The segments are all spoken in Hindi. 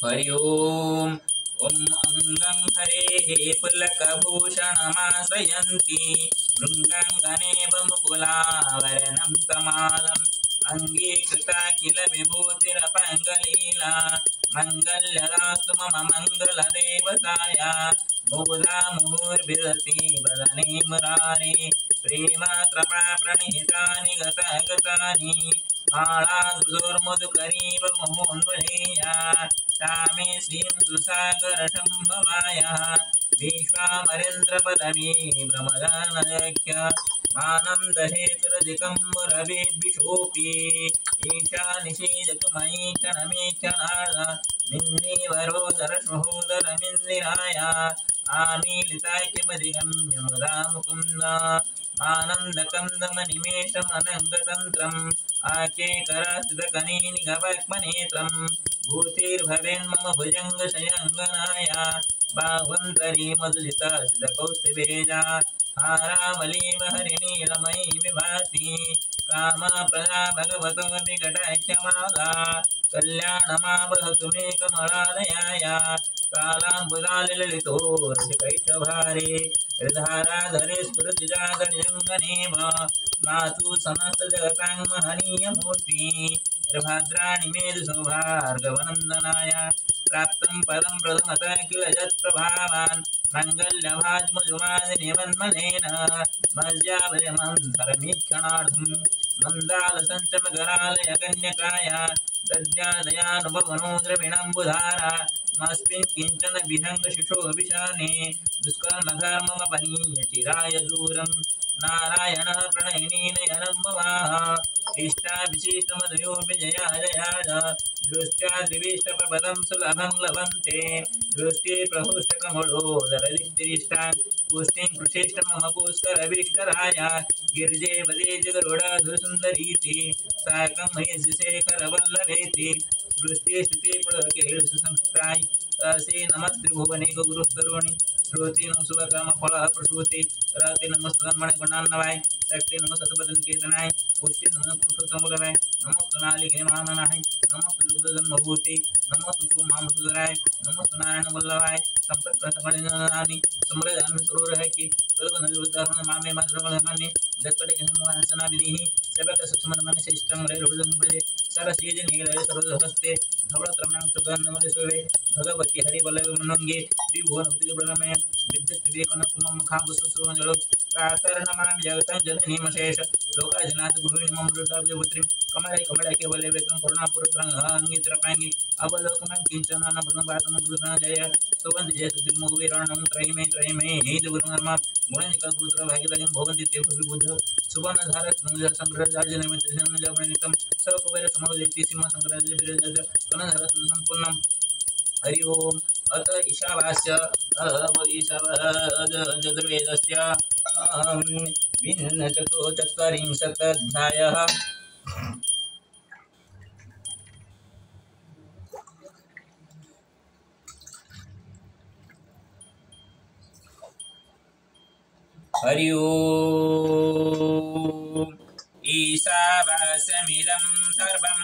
हरि ओम् ॐ अङ्गं हरेः पुलकभूषणमाश्रयन्ती भृङ्गाङ्गनेव मुकुलावरणं तमालम् अङ्गीकृता किल विभूतिरपङ्गलीला मङ्गल्यदास्तु मम मङ्गलदेवताया मुकुदा मुहुर्भिदति वदने मुरारे प्रेमात्रपा प्रणिहितानि गतानि मालाधृतोर्मधुकरीव मोहोन्वहेया तामे श्रीं सुसागरशम्भवायः विश्वामरेन्द्रपदवी भ्रमदानयज्ञ मानं दहेतुरधिकं मुरभिद्विषोऽपि ईशा निषीदतु मयि क्षणमेक्षणाद निन्दिवरोदरसहोदरमिन्दिराय आमीलिताय किमधिगम्य मुदा मुकुन्द आनन्दकन्दमनिमेषमनङ्गतन्त्रम् आकेकरासितकनीनिगवक्मनेत्रम् भूतिर्भवेन्मम भुजङ्गशयङ्गनाय बाह्वन्तरी मधुजितासितकौस्तुभेजा हारावलीव हरिनीलमयी विभाति कामप्रदा भगवतो विकटाख्यमाला कल्याणमावहतु मे कमलालयाय कालाम्बुदालिलितोर्षिकैष्ठभारे हृधाराधरे स्फुरतिजागनिजङ्गनेव मातु समस्तजगतां महनीयमूर्ति निर्भाद्राणि मेधुसौभार्गवनन्दनाय प्राप्तं पदं प्रथमतः किल यत्प्रभावान् मङ्गल्यभाजमजुमादिनिवन्मनेन मज्जाभयमन्थरमीक्षणार्थं मन्दालसञ्चमकरालयकन्यकाय दद्यादयानुभवनो द्रविणम्बुधारा मस्मिन् किञ्चन विहङ्गशिशोऽभिशाने दुष्कर्मधर्ममपनीय चिराय दूरम् नारायण प्रणयिनीनयनं ममाः इष्टाभिशिष्टमधुयोऽभिजयाजयाज दृष्ट्या द्विष्टपदं सुलभं लभन्ते दृष्टे प्रहुष्टकमलोदरदिग्दृष्टान् पुष्टिं कृषिष्ट मम पुष्करविष्कराय गिर्जे वदे जगरुडाधुसुन्दरीति साकं मयसि शेखरवल्लभेति सृष्टि स्थिति पुलकेळ सुसंस्थाय तसे नमस्त्रिभुवने गुरुस्तरुणि श्रोति नम शुभकाम फल प्रसूति राति नमस्तमणि गुणान्नवाय शक्ति नम सतपदनिकेतनाय पुष्टि नम पुरुषोत्तमभवाय नमस्तु नालिके माननाय नमस्तु दुग्धजन्मभूति नमस्तु सुमामसुधराय नमस्तु नारायण वल्लभाय संपत्प्रसमणिनानि समृद्धानि सरोरहकि सर्वनजुदाहरण मामे मात्रमलमान्ये जत्पटे समूहसना विधिः सेवक सुषमन शिष्टं हृदयं भजे सरसीज नीलय सरोजहस्ते धवलत्रमं सुगन्धमले शोभे भगवती हरिवल्लभ मनोंगे त्रिभुवन ब्रह्ममय विद्युत विवेकनकुमं मुखाबुसुसुमजलो प्रातर्नमामि जगतं जननीमशेष लोकाजनाथ गुरुर्निमं मृताब्जपुत्रीं कमले कमले केवले वेकं करुणापुरत्रं अंगित्रपांगी अवलोकनं किंचन नभनबातम गुरुना जय सुवंद जय सुदिर्मुवीरणं त्रयिमे हेदुर्मर्मा गुणनिकपुत्र भाग्यलयं भवन्ति ते बुद्ध सुवर्ण धारक मुझ संग्रह राज्य निर्मित जगनितम सकुबेर समोदेति सिंह संग्रह विरज कनधर संपूर्णम हरि ओम अत ईशावास्य यजुर्वेदस्य विंशतो चत्वारिंशदध्यायः हरि ओम ईशावास्यमिदं सर्वं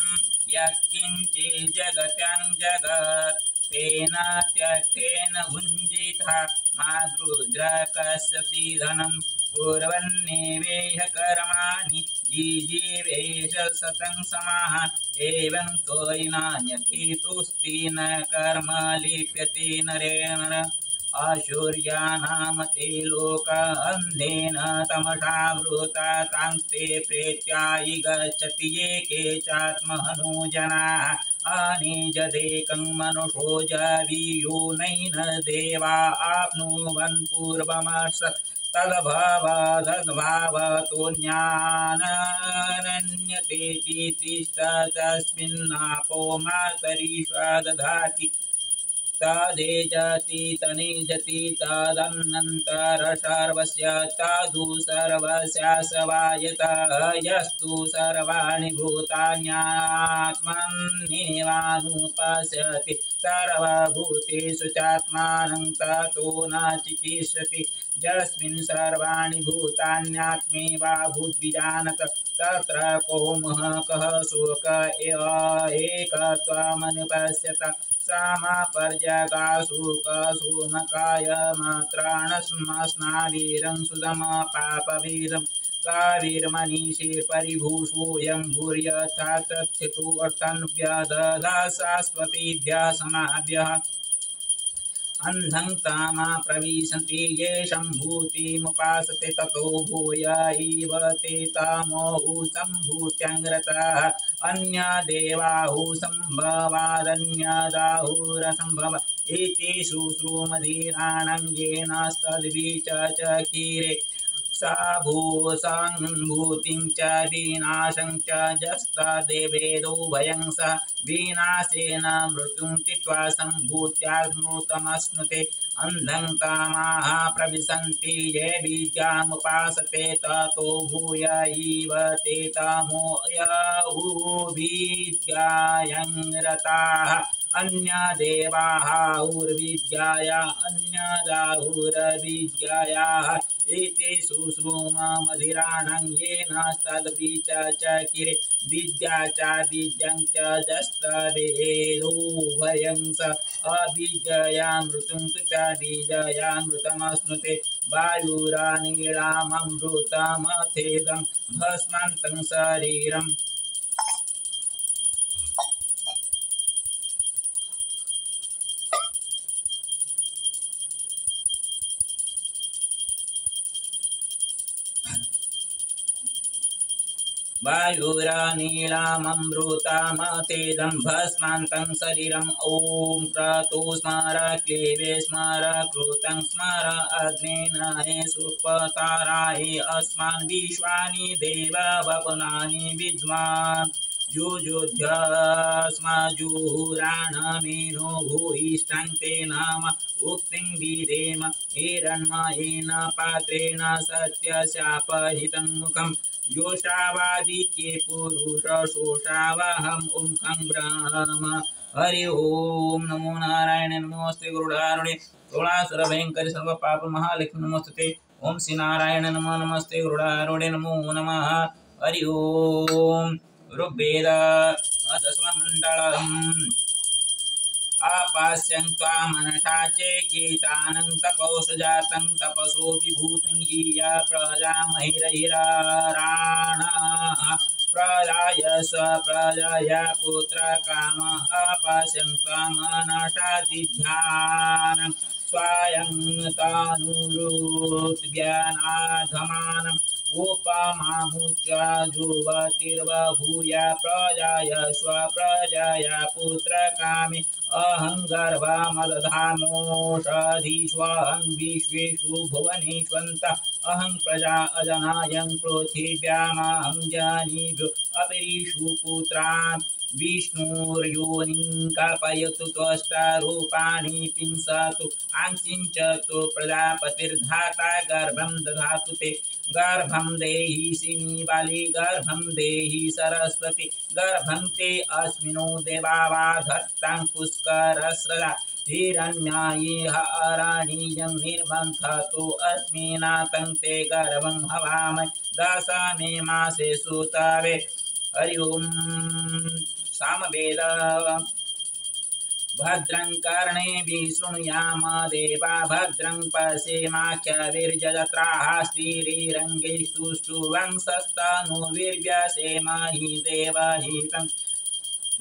यत्किञ्चित् जगत्यां जगत् तेन त्यक्तेन भुञ्जितः मातृद्रकस्य धनं कुर्वन्नेवेह कर्माणि जीवेश सतं समाः एवं तोयिनान्यतीतुस्ति न कर्म लिप्यते नरेण आशुर्यानाम ते लोका अन्धेन तमसावृता तांस्ते प्रेत्यायि गच्छति ये के चात्महनुजनाः अनिजदेकं मनुषो जवीयोनैन देवा आप्नुवन् पूर्वमर्ष तद्भावतोऽन्यानन्यतेति तिष्ठतस्मिन्नापो मातरीष्वा दधाति तदेजति तनिजति तदनन्तर सर्वस्य तदु सर्वस्यासवायतः यस्तु सर्वाणि भूतान्यात्मन्नेवानुपश्यति सर्वभूतेषु चात्मानं ततो न चिकीर्षति यस्मिन् सर्वाणि भूतान्यात्मेवाभूद्विजानत तत्र को महकः शोक एकत्वमनुपश्यत समपर्यगाशोकशोमकाय मात्राणस्मस्नावीरं सुदम पापवीरं कावीर्मनीषीर्परिभूषोऽयं भूर्यथा तथ्यतु अर्थन्व्यदधाशाश्वतीभ्यः समाभ्यः अन्धं तामा प्रविशन्ति ये सम्भूतिमुपासते ततो भूय इव ते तमोहु सम्भूत्याङ्गरताः अन्यदेवाहु सम्भवादन्यदाहुरसम्भव इति शुश्रूमधीराणं येन तद्विचचकिरे सा भूसङ्भूतिं च विनाशं च जस्तदेवेदो भयं स विनाशेन मृत्युं तीत्वा सम्भूत्यामृतमश्नुते अन्धं कामाः प्रविशन्ति ये विद्यामुपासते ततो भूय इव ते तमोहुर्विद्यायां रताः अन्यदेवाहुर्विद्याया अन्यदाहुरविद्यायाः इति शुश्रूममधिराणं येन तद्विचचकिरे विद्या च विद्यं च जस्तवेदोभयं स अविद्ययामृतं च विद्ययामृतमश्नुते वायुरानीलाममृतमथेदं भस्मन्तं शरीरम् वायुरानीलाममृतमथेदं भस्मान्तं शरीरम् ॐ क्रतु स्मर क्लीवे स्मर कृतं स्मर अग्नेनाय सुपताराय अस्मान् विश्वानि देव वपुनानि विद्वान् युजुध्यस्मजुहुराणमेनो भूयिष्ठं ते नाम उक्तिं विधेम हिरण्मयेन पात्रेण सत्यशापहितं मुखम् योषावादित्ये पुरुषशोषावहम् ओंखं ब्रह्म हरि ओम नमो नारायण नमोस्ते गुरुडारुणे तोलासुर भयंकरी सर्व पाप महालक्ष्मी नमोस्तुते ओम श्री नारायण नमो नमस्ते गुरुडारुणे नमो नमः हरि ओम ऋग्वेद दशममण्डलम् आपास्यं त्वामनसा चेकितानं तपोसुजातं तपसो विभूतिं यीया प्रजामहिरहिराणाः प्रजाय स्वप्रजया पुत्रकाम आपास्यं त्वामनसा दिध्यानं स्वयं तानुरुद्व्यनाधमानम् उपमामुच्य जुवतिर्बभूय प्रजाय स्वप्रजया पुत्रकामि अहं गर्भमदधामोषधीष्वहं विश्वेषु भुवनेष्वन्तः अहं प्रजा अजनायं पृथिव्यामहं जनिभ्यो अपरीषु पुत्रान् विष्णुर्योनिं कल्पयतु त्वष्टारूपाणि पिंसतु आंसिञ्चतु प्रजापतिर्धाता गर्भं दधातु ते गर्भं देहि सिनीबाली गर्भं देहि सरस्वती गर्भं ते अस्मिनो देवावाधत्तां पुष्करस्रजा हिरण्यायेह अरणीयं निर्बन्धतो अस्मिनातं ते गर्भं हवामहे दशमे मासे सुतवे हरि ओम सामवेद भद्रं कर्णेभिः शृणुयाम देवा भद्रं पश्येमाख्यविर्जत्राः स्थिरैरङ्गैस्तुष्टुवंशस्तनुर्व्यसेमहि देवहितं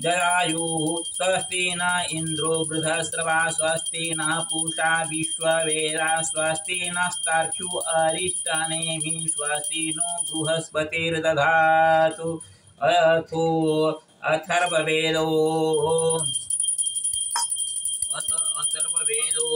जरायुः स्वस्ति न इन्द्रो बृहस्रवा स्वस्ति न पूषा विश्ववेदा स्वस्ति नस्तार्क्ष्यो अरिष्टनेमि स्वस्ति नो बृहस्पतिर्दधातु अथो अथर्ववेदो अथर्ववेदो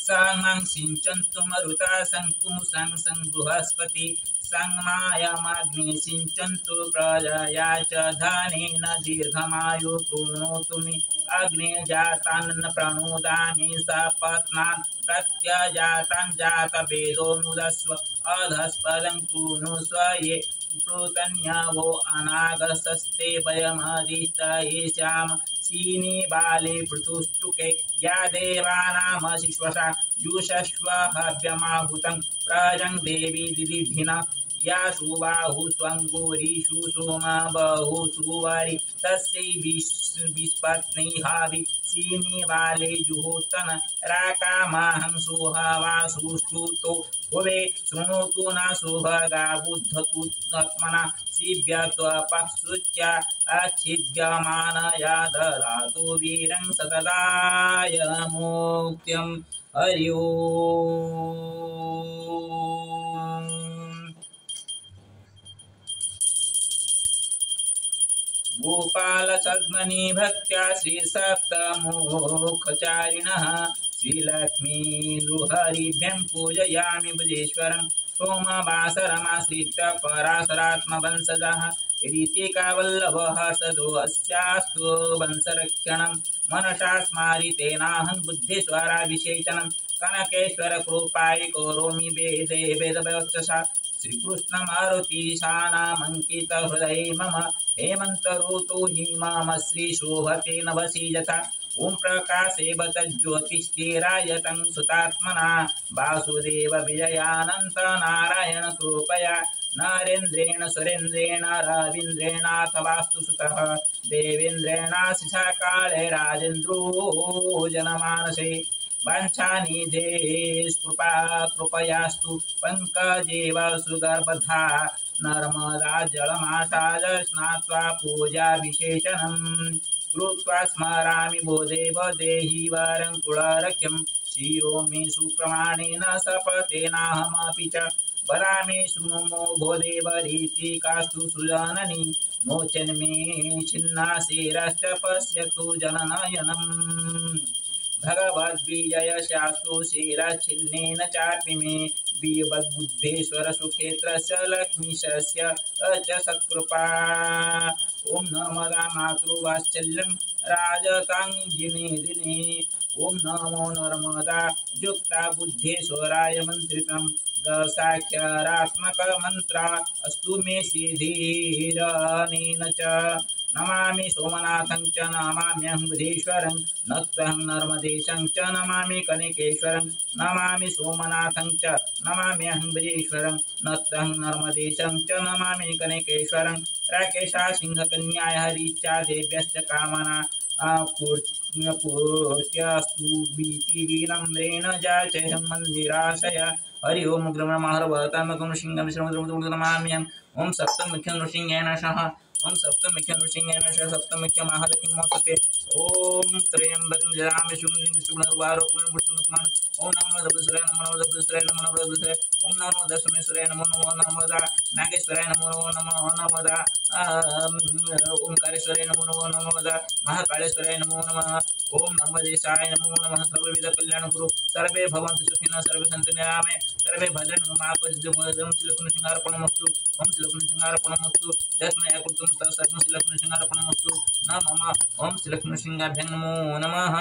सांगं सिंचन्तु मरुता संपुंसं सं बृहस्पति संमायमाग्ने सिंचन्तु प्रजया च धनेन दीर्घमायु कृणोतु मे अग्ने जातान्न प्रणोदामि सपत्नान् प्रत्यजातान् जातवेदोऽनुदस्व अधस्पदं कृणुस्व ये पृतन्यवो अनागसस्ते वयमदिष्टयिष्याम सीनि बाले पृथुष्टुके या देवानामशिश्वसा जुषस्व हव्यमाहुतं प्रजं देवी दिदिभिना या सुबाहु स्वंगोरीषु सोमबाहु सुवारि तस्यै विस्पत्नै हावि सीनि बाले जुहोतन राकामाहं सोहवासुष्टुतो भुवे शृणोतु न सुभगा बुद्धतु आत्मना शिव्यत्वपःसुच्या अच्छिद्यमानया ददातु वीरं सतताय मुक्त्यं हरि ओम्। गोपालसद्मनि भक्त्या श्रीसप्तमुखचारिणः श्रीलक्ष्मी नृहरिभ्यं पूजयामि बुधेश्वरं सोमवासरमाश्रित्य पराशरात्मवंशजः रीतिकावल्लभः सदो अस्यास्तु वंशरक्षणं मनसा स्मारितेनाहं बुद्धेश्वराभिषेचनं कनकेश्वर कृपाय करोमि वेदे वेदवक्षसा श्रीकृष्णमारुतीशानामङ्कित हृदये मम हेमंत ऋतु हिमामश्री शोभते नभसि यथा ओं प्रकाशे बत ज्योतिष्ठिरायतं सुतात्मना वासुदेव विजयानंत नारायण कृपया नरेन्द्रेण सुरेन्द्रेण रवीन्द्रेणाथवास्तु सुतः देवेन्द्रेणाशिषा काले राजेन्द्रो जनमानसे वाञ्छानिधे कृपयास्तु पंकजेव सुगर्भधा नर्मदा जलमासाद स्नात्वा पूजाभिषेचनं कृत्वा स्मरामि भो देव देहि वरं कुलरक्ष्यं शिरोमि सुप्रमाणेन शपथेनाहमपि च वदामि शृणुमो भो देव रीतिकास्तु सुजननी मोचन्मे छिन्नाशिरश्च पश्यतु जननयनम् भगवद्विजयशास्तु शिरच्छिन्नेन चापि मे विबुद्धेश्वर सुखेत्रस्य लक्ष्मीशस्य च सत्कृपा ॐ नमदा मातृवात्सल्यं राजताङ्गिने दिने ॐ नमो नर्मदा युक्ता बुद्धेश्वराय मन्त्रितं दशाक्षरात्मकमन्त्रा अस्तु मे सिद्धिरनेन च नमामि सोमनाथं च नमाम्यहं बुधेश्वरं नत्वं नर्मदेशं च नमामि कनकेश्वरं नमामि सोमनाथं च नमाम्यहं बुधेश्वरं नत्वं नर्मदेशं च नमामि कनकेश्वरं राकेशा सिंहकन्याय हरिचा देव्यश्च कामना पूर्त्यस्तु विनम्रेण जाचेहं मन्दिराशय हरि ओम ग्रमणमहर्वतामकं नृसिंहं नमाम्यहम् ओम सप्तमुख्यं नृसिंहेन सह ओम सप्तमुख्यं नृसिंहेन सह सप्तमुख्यं महालक्ष्मीं मोचते ओम त्र्यंबकं जयामि शुभनिर्वारोपणं विष्णुकुमार ओम नमो दशराय नमो दशराय नमो दशराय ओम नमो दशमेश्वराय नमो नमो नागेश्वराय नमो नमो नमो ओंकारेश्वराय नमो नमो महाकालेश्वराय नमो नमः ओम नर्मदेशाय नमो नमः सर्वविध कल्याण गुरु सर्वे भवन्तु सुखिनः सर्वे सन्तु निरामये सर्वे भद्राणि मा पश्यन्तु श्रीलक्ष्मीसिंहार्पणमस्तु ओम श्रीलक्ष्मीसिंहार्पणमस्तु यत्मया कृतं तत् सर्वं श्रीलक्ष्मीसिंहार्पणमस्तु न मम ओम श्रीलक्ष्मीसिंहाभ्यं नमो नमः।